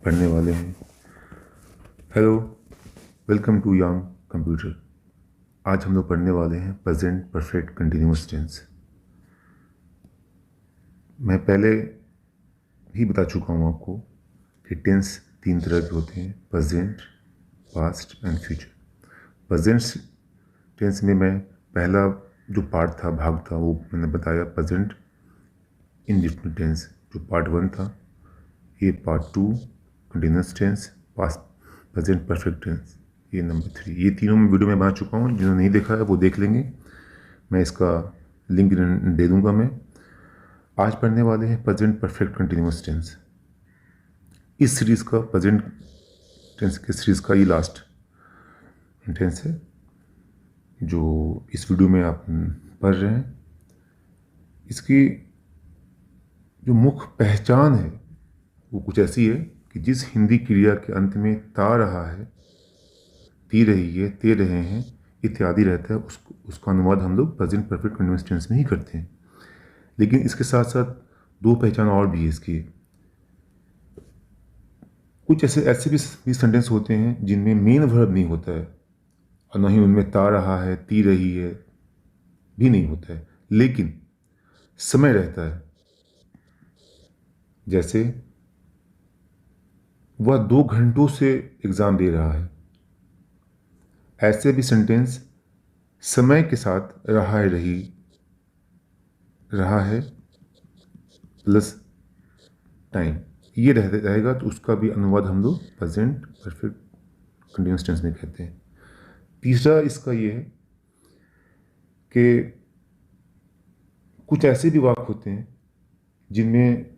पढ़ने वाले हैं। Hello, welcome to young computer. आज हम लोग पढ़ने वाले हैं प्रेजेंट परफेक्ट कंटिन्यूअस टेंस। मैं पहले ही बता चुका हूँ आपको कि टेंस 3 तरह के होते हैं: present, past and future. Present tense में मैं पहला जो पार्ट था, भाग था, वो मैंने बताया प्रेजेंट इंडेफिनिट टेंस, जो पार्ट 1 था। ये part 2 continuous tense, past present perfect tense, ये नंबर 3। ये तीनों में वीडियो में बना चुका हूँ। जिन्होंने नहीं देखा है वो देख लेंगे, मैं इसका लिंक दे दूंगा। मैं आज पढ़ने वाले हैं प्रेजेंट परफेक्ट कंटिन्यूअस टेंस। इस सीरीज़ का, प्रेजेंट टेंस के सीरीज़ का ये लास्ट टेंस है जो इस वीडियो में आप पढ़ रहे हैं। इसकी जो मुख्य पहचान है वो कुछ ऐसी है कि जिस हिंदी क्रिया के अंत में ता रहा है, ती रही है, ते रहे हैं इत्यादि रहता है, उसका अनुवाद हम लोग प्रेजेंट परफेक्ट कंटिन्यूअस टेंस में ही करते हैं। लेकिन इसके साथ साथ दो पहचान और भी है इसकी। कुछ ऐसे भी सेंटेंस होते हैं जिनमें मेन वर्ब नहीं होता है और न ही उनमें ता रहा है, ती रही है भी नहीं होता है, लेकिन समय रहता है। जैसे वह 2 घंटों से एग्जाम दे रहा है। ऐसे भी सेंटेंस समय के साथ रहा है प्लस टाइम, ये रहेगा, तो उसका भी अनुवाद हम लोग प्रेजेंट परफेक्ट कंटिन्यूअस टेंस में कहते हैं। तीसरा इसका ये है कि कुछ ऐसे भी वाक्य होते हैं जिनमें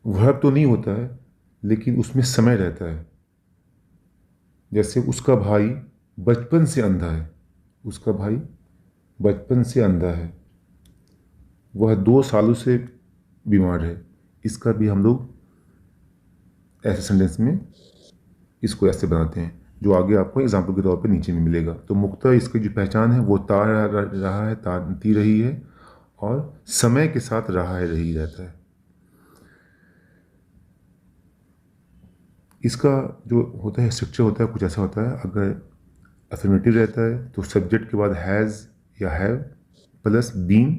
वर्ब तो नहीं होता है लेकिन उसमें समय रहता है। जैसे उसका भाई बचपन से अंधा है। उसका भाई बचपन से अंधा है। वह 2 सालों से बीमार है। इसका भी हम लोग ऐसे सेंटेंस में इसको ऐसे बनाते हैं, जो आगे आपको एग्जाम्पल के तौर पे नीचे में मिलेगा। तो मुख्यतः इसकी जो पहचान है वो ता रहा है, ती रही है, और समय के साथ रहा है, रही रहता है। इसका जो होता है स्ट्रक्चर होता है कुछ ऐसा होता है। अगर अफर्मेटिव रहता है तो सब्जेक्ट के बाद हैज़ या have plus been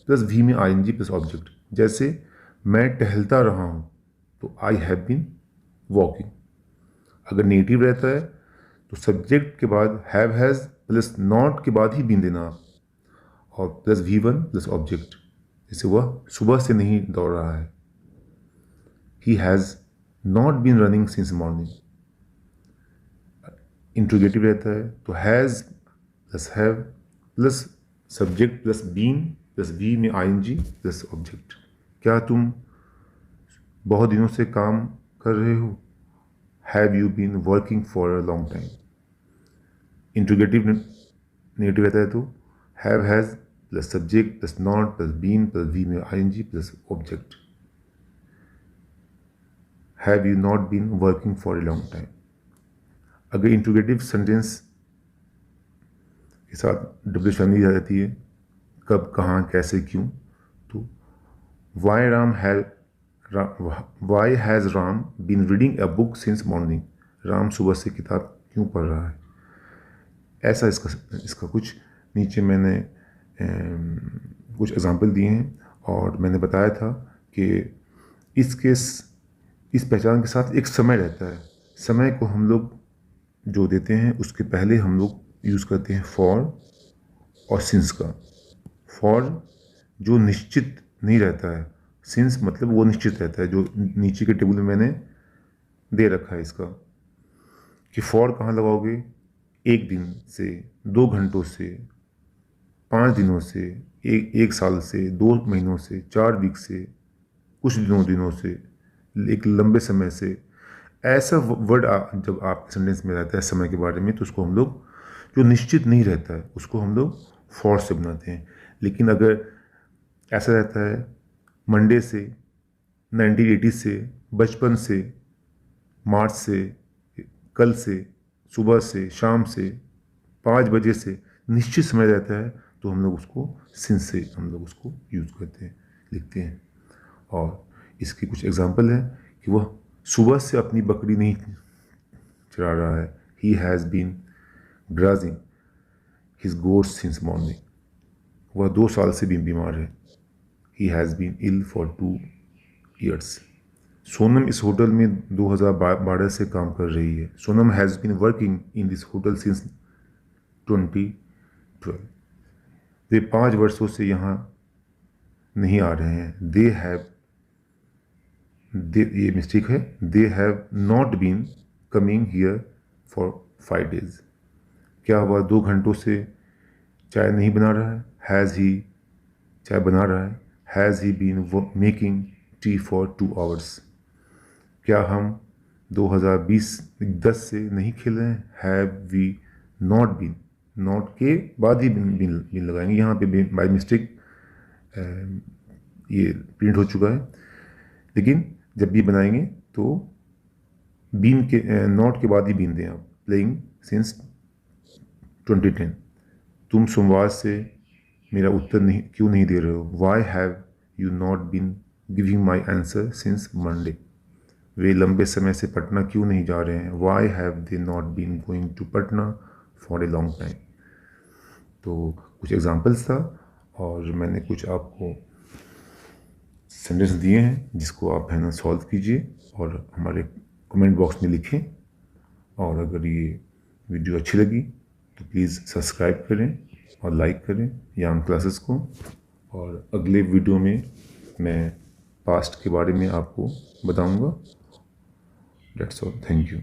plus V में आईएनजी प्लस ऑब्जेक्ट। जैसे मैं टहलता रहा हूँ तो आई हैव बीन वॉकिंग। अगर नेगेटिव रहता है तो सब्जेक्ट के बाद हैव हैज़ प्लस नॉट के बाद ही बीन देना आप, और प्लस V1 प्लस ऑब्जेक्ट। जैसे वह सुबह से नहीं दौड़ रहा है, he has not been running since morning. Interrogative रहता है तो has plus have plus subject plus been plus V में आईएनजी प्लस ऑब्जेक्ट। क्या तुम बहुत दिनों से काम कर रहे हो? Have you been working for a long time. Interrogative negative रहता है तो have has plus subject plus not plus been plus V में ING plus object. Have you not been working for a long time. अगर interrogative sentence के साथ W family आ जाती है, कब, कहाँ, कैसे, क्यों, तो why has Ram been reading a book since morning. Ram सुबह से किताब क्यों पढ़ रहा है। ऐसा इसका कुछ नीचे मैंने कुछ एग्जाम्पल दिए हैं, और मैंने बताया था कि इस पहचान के साथ एक समय रहता है। समय को हम लोग जो देते हैं उसके पहले हम लोग यूज़ करते हैं फॉर और सिंस का। फॉर जो निश्चित नहीं रहता है, सिंस मतलब वो निश्चित रहता है, जो नीचे के टेबल में मैंने दे रखा है इसका, कि फॉर कहाँ लगाओगे? 1 दिन से, 2 घंटों से, 5 दिनों से, एक साल से, 2 महीनों से, 4 वीक से, कुछ दिनों से, एक लंबे समय से। ऐसा वर्ड जब आपके सेंटेंस में रहता है समय के बारे में, तो उसको हम लोग, जो निश्चित नहीं रहता है, उसको हम लोग फॉर से बनाते हैं। लेकिन अगर ऐसा रहता है मंडे से, 1980 से, बचपन से, मार्च से, कल से, सुबह से, शाम से, 5 बजे से, निश्चित समय रहता है, तो हम लोग उसको सिंस से हम लोग उसको यूज़ करते हैं, लिखते हैं। और इसकी कुछ एग्जाम्पल है कि वह सुबह से अपनी बकरी नहीं चरा रहा है। He has been grazing his goats since morning. वह 2 साल से भी बीमार है। He has been ill for 2 years। Sonam इस होटल में 2012 से काम कर रही है। Sonam has been working in this hotel since 2012। वे 5 वर्षों से यहाँ नहीं आ रहे हैं। ये मिस्टेक है। They have not been coming here for 5 days। क्या वह 2 घंटों से चाय नहीं बना रहा है? हैज़ ही चाय बना रहा है? Has he been making tea for 2 hours। क्या हम 2010 से नहीं खेल रहे हैं? Have we not been, not के बाद ही बिन लगाएंगे। यहाँ पे बाई मिस्टेक ये प्रिंट हो चुका है, लेकिन जब भी बनाएंगे तो बीन के नॉट के बाद ही बीन दें आप। Playing since 2010। तुम सोमवार से मेरा उत्तर नहीं क्यों नहीं दे रहे हो? Why have you not been giving my answer since Monday. वे लंबे समय से पटना क्यों नहीं जा रहे हैं? Why have they not been going to Patna for a long time. तो कुछ एग्जाम्पल्स था और मैंने कुछ आपको सेंटेंस दिए हैं जिसको आप है ना सॉल्व कीजिए और हमारे कमेंट बॉक्स में लिखें। और अगर ये वीडियो अच्छी लगी तो प्लीज़ सब्सक्राइब करें और लाइक करें यांग क्लासेस को। और अगले वीडियो में मैं पास्ट के बारे में आपको बताऊंगा। That's all. Thank you.